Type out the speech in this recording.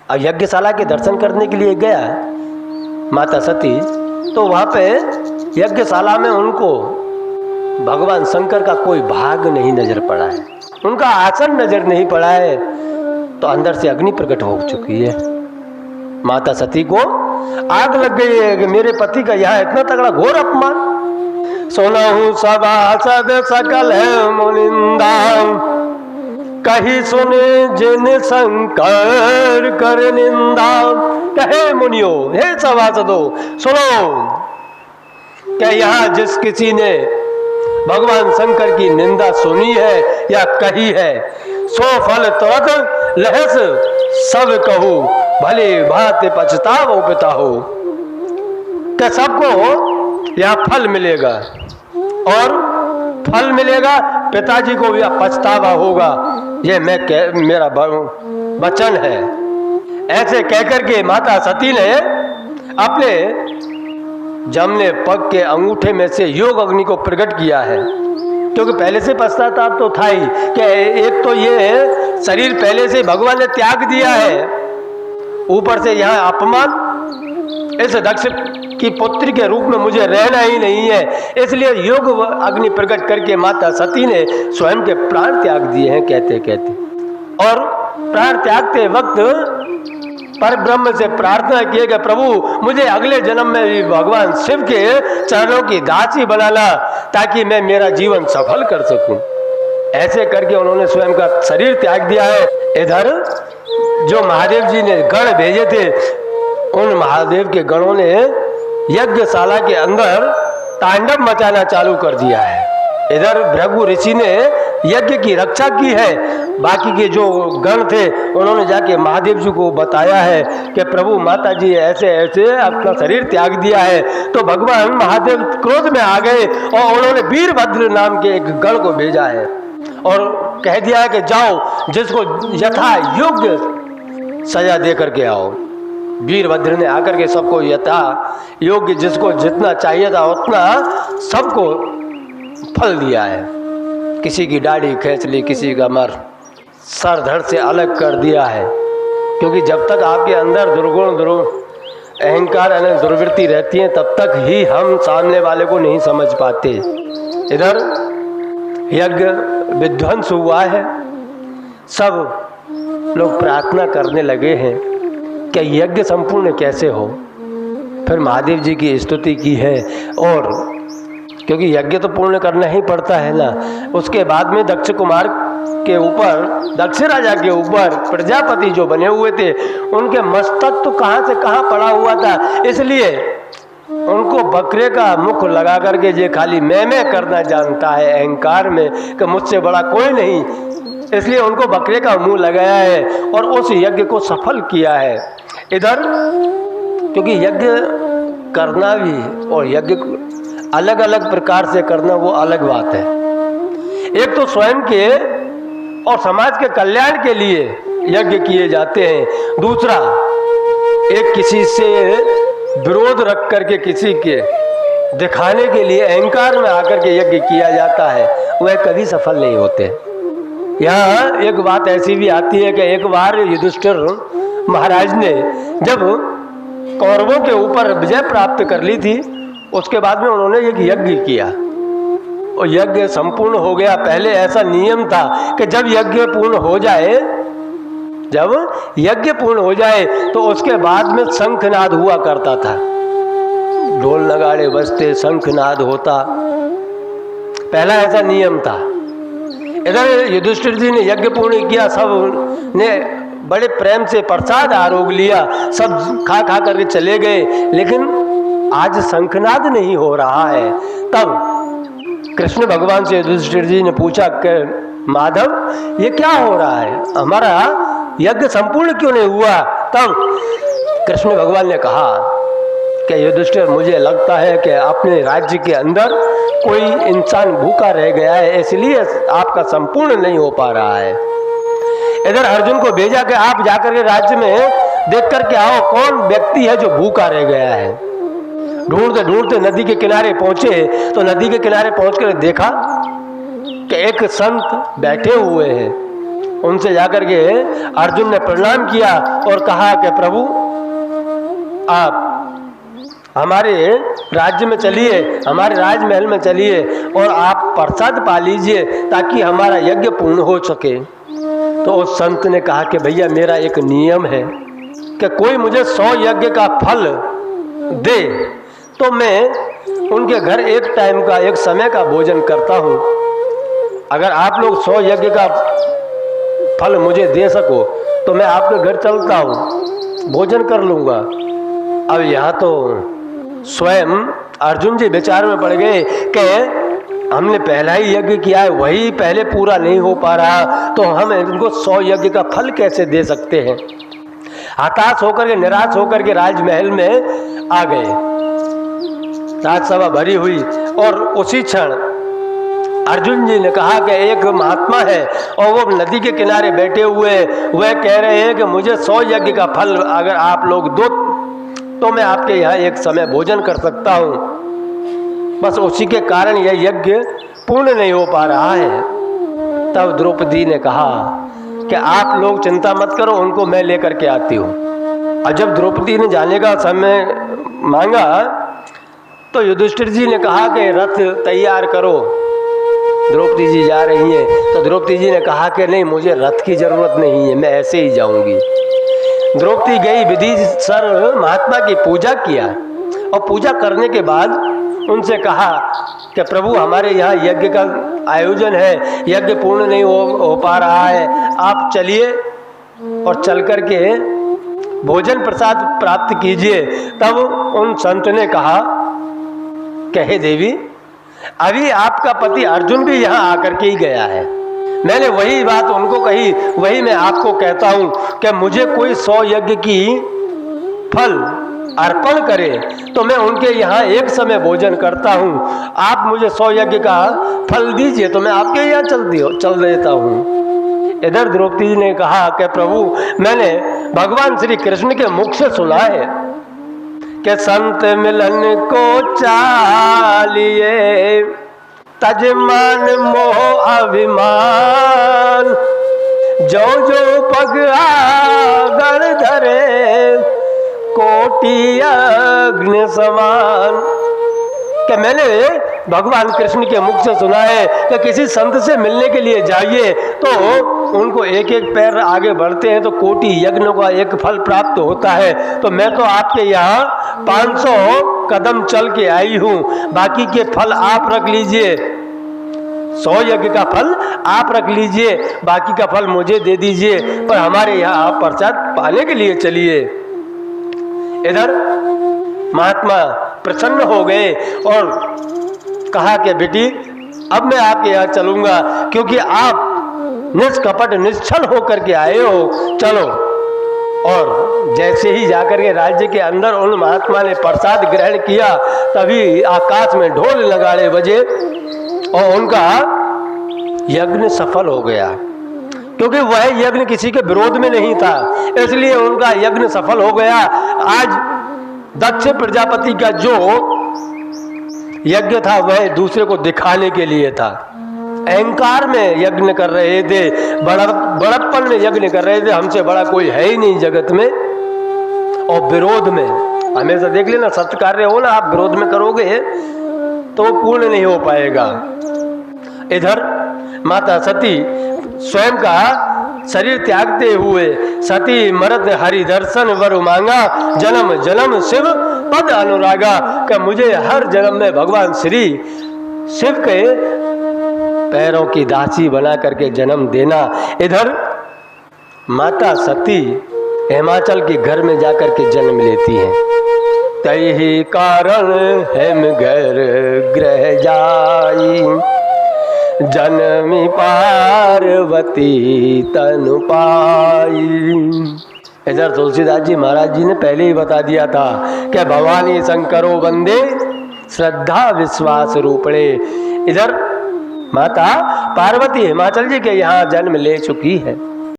अब यज्ञशाला के दर्शन करने के लिए गया माता सती, तो वहाँ पे यज्ञशाला में उनको भगवान शंकर का कोई भाग नहीं नजर पड़ा है, उनका आसन नजर नहीं पड़ा है। तो अंदर से अग्नि प्रकट हो चुकी है। माता सती को आग लग गई है कि मेरे पति का यहाँ इतना तगड़ा घोर अपमान। सुना हूं सभासद सकल है मुनिंदा, कही सुने जिन शंकर कर निंदा। कहे मुनियो, हे सभासदो सुनो, क्या यहाँ जिस किसी ने भगवान शंकर की निंदा सुनी है या कही है, सो फल तुरंत लहस सब कहू, भले भांति पछताओ पिता हो। क्या सबको यह फल मिलेगा और फल मिलेगा, पिताजी को भी पछतावा होगा, ये मेरा वचन है। ऐसे कहकर के माता सती ने अपने जमने पग के अंगूठे में से योग अग्नि को प्रकट किया है, क्योंकि पहले से पश्चाताप तो था ही कि एक तो ये शरीर पहले से भगवान ने त्याग दिया है, ऊपर से यहाँ अपमान, इस दक्ष की पुत्री के रूप में मुझे रहना ही नहीं है, इसलिए योग अग्नि प्रकट करके माता सती ने स्वयं के प्राण त्याग दिए हैं कहते कहते। और प्राण त्यागते वक्त पर ब्रह्म से प्रार्थना किए कि प्रभु मुझे अगले जन्म में भी भगवान शिव के चरणों की दासी बनाना, ताकि मैं मेरा जीवन सफल कर सकूं। ऐसे करके उन्होंने स्वयं का शरीर त्याग दिया है। इधर जो महादेव जी ने गण भेजे थे, उन महादेव के गणों ने यज्ञशाला के अंदर तांडव मचाना चालू कर दिया है। इधर भृगु ऋषि ने यज्ञ की रक्षा की है, बाकी के जो गण थे उन्होंने जाके महादेव जी को बताया है कि प्रभु माता जी ऐसे ऐसे अपना शरीर त्याग दिया है। तो भगवान महादेव क्रोध में आ गए और उन्होंने वीरभद्र नाम के एक गण को भेजा है और कह दिया है कि जाओ जिसको यथा योग्य सजा दे करके आओ। वीरभद्र ने आकर के सबको यथा योग्य, जिसको जितना चाहिए था उतना सबको फल दिया है। किसी की दाढ़ी खींच ली, किसी का मर सर धड़ से अलग कर दिया है, क्योंकि जब तक आपके अंदर दुर्गुण अहंकार यानी दुर्वृत्ति रहती है तब तक ही हम सामने वाले को नहीं समझ पाते। इधर यज्ञ विध्वंस हुआ है, सब लोग प्रार्थना करने लगे हैं कि यज्ञ संपूर्ण कैसे हो। फिर महादेव जी की स्तुति की है, और क्योंकि यज्ञ तो पूर्ण करना ही पड़ता है ना। उसके बाद में दक्ष कुमार के ऊपर, दक्ष राजा के ऊपर प्रजापति जो बने हुए थे उनके मस्तक तो कहाँ से कहाँ पड़ा हुआ था, इसलिए उनको बकरे का मुख लगा करके ये खाली मैं करना जानता है अहंकार में कि मुझसे बड़ा कोई नहीं, इसलिए उनको बकरे का मुंह लगाया है और उस यज्ञ को सफल किया है। इधर क्योंकि यज्ञ करना भी और यज्ञ अलग अलग प्रकार से करना वो अलग बात है। एक तो स्वयं के और समाज के कल्याण के लिए यज्ञ किए जाते हैं, दूसरा एक किसी से विरोध रख करके किसी के दिखाने के लिए अहंकार में आकर के यज्ञ किया जाता है, वह कभी सफल नहीं होते। यहाँ एक बात ऐसी भी आती है कि एक बार युधिष्ठिर महाराज ने जब कौरवों के ऊपर विजय प्राप्त कर ली थी, उसके बाद में उन्होंने एक यज्ञ किया और यज्ञ संपूर्ण हो गया। पहले ऐसा नियम था कि जब यज्ञ पूर्ण हो जाए तो उसके बाद में शंखनाद हुआ करता था, ढोल नगाड़े बजते शंखनाद होता, पहला ऐसा नियम था। इधर युधिष्ठिर जी ने यज्ञ पूर्ण किया, सब ने बड़े प्रेम से प्रसाद आरोग लिया, सब खा करके चले गए, लेकिन आज शंखनाद नहीं हो रहा है। तब कृष्ण भगवान से युधिष्ठिर जी ने पूछा कि माधव ये क्या हो रहा है, हमारा यज्ञ संपूर्ण क्यों नहीं हुआ? तब कृष्ण भगवान ने कहा कि युधिष्ठिर मुझे लगता है कि अपने राज्य के अंदर कोई इंसान भूखा रह गया है, इसलिए आपका संपूर्ण नहीं हो पा रहा है। इधर अर्जुन को भेजा कि आप जाकर के राज्य में देख करके आओ कौन व्यक्ति है जो भूखा रह गया है। ढूंढते ढूंढते नदी के किनारे पहुंचे तो नदी के किनारे पहुंचकर देखा कि एक संत बैठे हुए हैं, उनसे जाकर के अर्जुन ने प्रणाम किया और कहा कि प्रभु आप हमारे राज्य में चलिए, हमारे राजमहल में चलिए और आप प्रसाद पा लीजिए ताकि हमारा यज्ञ पूर्ण हो सके। तो उस संत ने कहा कि भैया मेरा एक नियम है कि कोई मुझे 100 यज्ञ का फल दे तो मैं उनके घर एक टाइम का, एक समय का भोजन करता हूँ। अगर आप लोग 100 यज्ञ का फल मुझे दे सको तो मैं आपके घर चलता हूँ, भोजन कर लूँगा। अब यहाँ तो स्वयं अर्जुन जी विचार में पड़ गए कि हमने पहला ही यज्ञ किया है, वही पहले पूरा नहीं हो पा रहा, तो हम इनको 100 यज्ञ का फल कैसे दे सकते हैं। हताश होकर के, निराश होकर के राजमहल में आ गए। राजसभा भरी हुई और उसी क्षण अर्जुन जी ने कहा कि एक महात्मा है और वो नदी के किनारे बैठे हुए, वह कह रहे हैं कि मुझे 100 यज्ञ का फल अगर आप लोग दो तो मैं आपके यहाँ एक समय भोजन कर सकता हूँ। बस उसी के कारण यह यज्ञ पूर्ण नहीं हो पा रहा है। तब द्रौपदी ने कहा कि आप लोग चिंता मत करो, उनको मैं लेकर के आती हूँ। और जब द्रौपदी ने जाने का समय मांगा तो युधिष्ठिर जी ने कहा कि रथ तैयार करो। द्रौपदी जी जा रही हैं तो द्रौपदी जी ने कहा कि नहीं, मुझे रथ की जरूरत नहीं है, मैं ऐसे ही जाऊंगी। द्रौपदी गई, विधि सर महात्मा की पूजा किया और पूजा करने के बाद उनसे कहा कि प्रभु हमारे यहाँ यज्ञ का आयोजन है, यज्ञ पूर्ण नहीं हो पा रहा है, आप चलिए और चल कर के भोजन प्रसाद प्राप्त कीजिए। तब उन संत ने कहा कि हे देवी, अभी आपका पति अर्जुन भी यहाँ आकर के ही गया है, मैंने वही बात उनको कही, वही मैं आपको कहता हूँ कि मुझे कोई 100 यज्ञ की फल अर्पण करे तो मैं उनके यहाँ एक समय भोजन करता हूँ। आप मुझे 100 यज्ञ का फल दीजिए तो मैं आपके यहाँ चल देता हूँ। इधर द्रौपदी ने कहा कि प्रभु मैंने भगवान श्री कृष्ण के मुख से सुना है कि संत मिलन को चालिए, तजमान मोह अभिमान, जो जो पग आगर धरे, कोटि अग्नि समान। कि मैंने भगवान कृष्ण के मुख से सुना है कि किसी संत से मिलने के लिए जाइए तो उनको एक एक पैर आगे बढ़ते हैं तो कोटि यज्ञों का एक फल प्राप्त होता है। तो मैं तो आपके यहाँ 500 कदम चल के आई हूँ, बाकी के फल आप रख लीजिए, 100 यज्ञ का फल आप रख लीजिए, बाकी का फल मुझे दे दीजिए, पर हमारे यहाँ आप प्रसाद पाने के लिए चलिए। इधर महात्मा प्रसन्न हो गए और कहा कि बेटी अब मैं आपके यहाँ चलूंगा, क्योंकि आप निष्कपट निश्चल होकर के आए हो, चलो। और जैसे ही जाकर के राज्य के अंदर उन महात्मा ने प्रसाद ग्रहण किया, तभी आकाश में ढोल नगाड़े बजे और उनका यज्ञ सफल हो गया, क्योंकि वह यज्ञ किसी के विरोध में नहीं था, इसलिए उनका यज्ञ सफल हो गया। आज दक्ष प्रजापति का जो यज्ञ था वह दूसरे को दिखाने के लिए था, अहंकार में यज्ञ कर रहे थे, बड़प्पन में यज्ञ कर रहे थे, हमसे बड़ा कोई है ही नहीं जगत में। और विरोध में हमेशा देख लेना, सत्कार्य हो ना, आप विरोध में करोगे तो पूर्ण नहीं हो पाएगा। इधर माता सती स्वयं का शरीर त्यागते हुए सती मरत हरि दर्शन वर मांगा, जन्म जन्म शिव पद अनुरागा। कि मुझे हर जन्म में भगवान श्री शिव के पैरों की दासी बना करके जन्म देना। इधर माता सती हिमाचल के घर में जाकर के जन्म लेती हैं। तही कारण हेम घर ग्रह जाई, जनमी पार्वती तनु पाई। इधर तुलसीदास जी महाराज जी ने पहले ही बता दिया था कि भवानी शंकरो वंदे श्रद्धा विश्वास रूपणे। इधर माता पार्वती हिमाचल जी के यहाँ जन्म ले चुकी है।